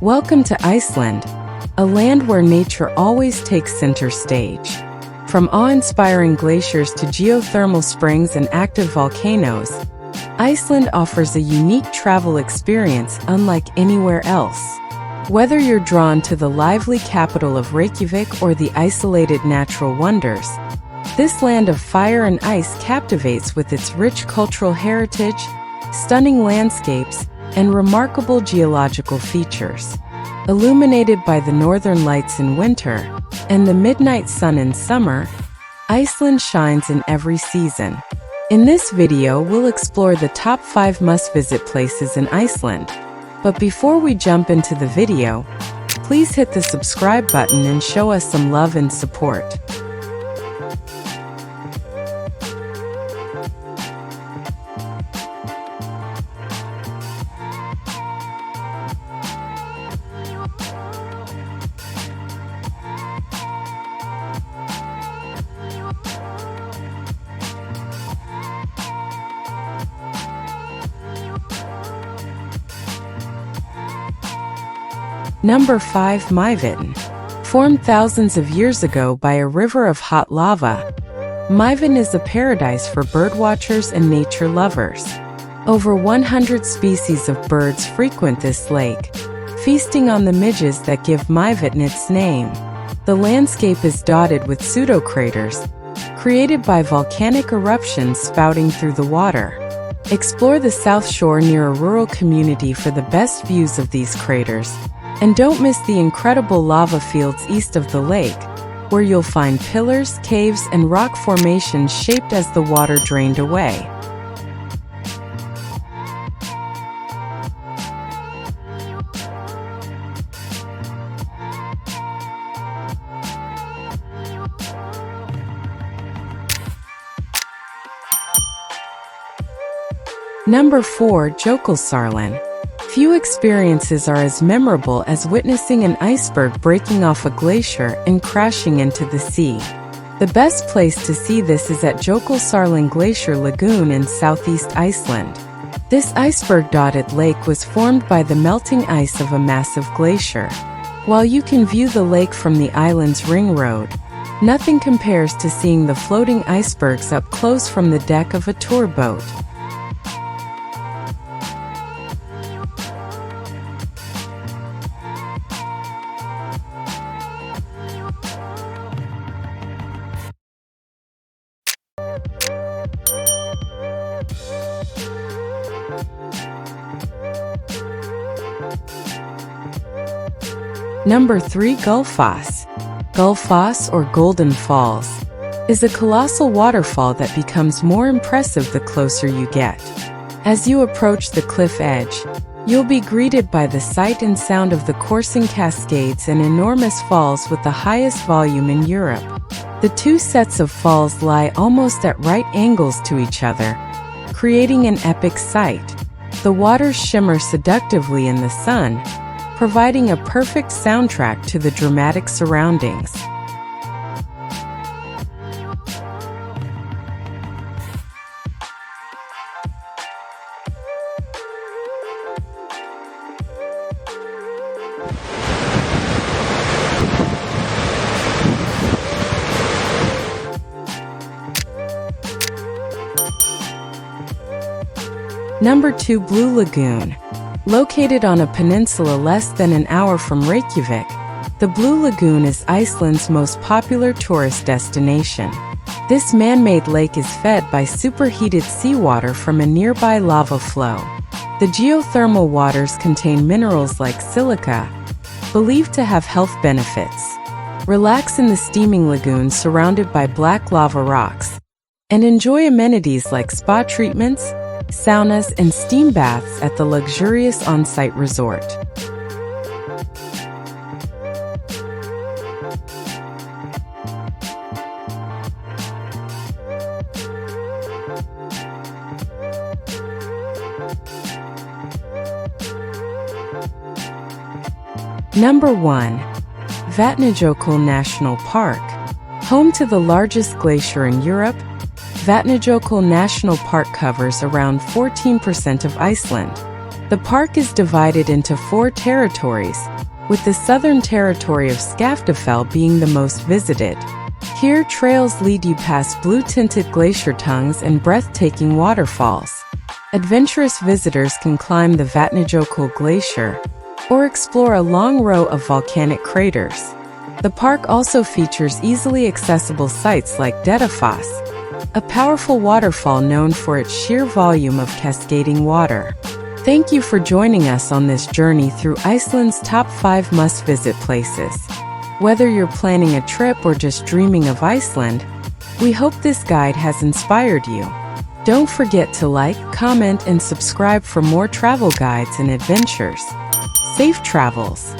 Welcome to Iceland, a land where nature always takes center stage. From awe-inspiring glaciers to geothermal springs and active volcanoes, Iceland offers a unique travel experience unlike anywhere else. Whether you're drawn to the lively capital of Reykjavik or the isolated natural wonders, this land of fire and ice captivates with its rich cultural heritage, stunning landscapes, and remarkable geological features. Illuminated by the northern lights in winter and the midnight sun in summer, Iceland shines in every season. In this video, we'll explore the top 5 must-visit places in Iceland. But before we jump into the video, please hit the subscribe button and show us some love and support. Number 5. Mývatn. Formed thousands of years ago by a river of hot lava, Mývatn is a paradise for birdwatchers and nature lovers. Over 100 species of birds frequent this lake, feasting on the midges that give Mývatn its name. The landscape is dotted with pseudo-craters, created by volcanic eruptions spouting through the water. Explore the south shore near a rural community for the best views of these craters. And don't miss the incredible lava fields east of the lake, where you'll find pillars, caves, and rock formations shaped as the water drained away. Number 4. Jökulsárlón. Few experiences are as memorable as witnessing an iceberg breaking off a glacier and crashing into the sea. The best place to see this is at Jökulsárlón Glacier Lagoon in southeast Iceland. This iceberg-dotted lake was formed by the melting ice of a massive glacier. While you can view the lake from the island's ring road, nothing compares to seeing the floating icebergs up close from the deck of a tour boat. Number 3. Gullfoss. Gullfoss, or Golden Falls, is a colossal waterfall that becomes more impressive the closer you get. As you approach the cliff edge, you'll be greeted by the sight and sound of the coursing cascades and enormous falls with the highest volume in Europe. The two sets of falls lie almost at right angles to each other, creating an epic sight. The waters shimmer seductively in the sun, providing a perfect soundtrack to the dramatic surroundings. Number 2. Blue Lagoon. Located on a peninsula less than an hour from Reykjavik, the Blue Lagoon is Iceland's most popular tourist destination. This man-made lake is fed by superheated seawater from a nearby lava flow. The geothermal waters contain minerals like silica, believed to have health benefits. Relax in the steaming lagoon surrounded by black lava rocks, and enjoy amenities like spa treatments, saunas, and steam baths at the luxurious on-site resort. Number 1. Vatnajökull National Park. Home to the largest glacier in Europe, Vatnajökull National Park covers around 14% of Iceland. The park is divided into 4 territories, with the southern territory of Skaftafell being the most visited. Here, trails lead you past blue-tinted glacier tongues and breathtaking waterfalls. Adventurous visitors can climb the Vatnajökull Glacier or explore a long row of volcanic craters. The park also features easily accessible sites like Gullfoss, a powerful waterfall known for its sheer volume of cascading water. Thank you for joining us on this journey through Iceland's top 5 must-visit places. Whether you're planning a trip or just dreaming of Iceland, we hope this guide has inspired you. Don't forget to like, comment, and subscribe for more travel guides and adventures. Safe travels!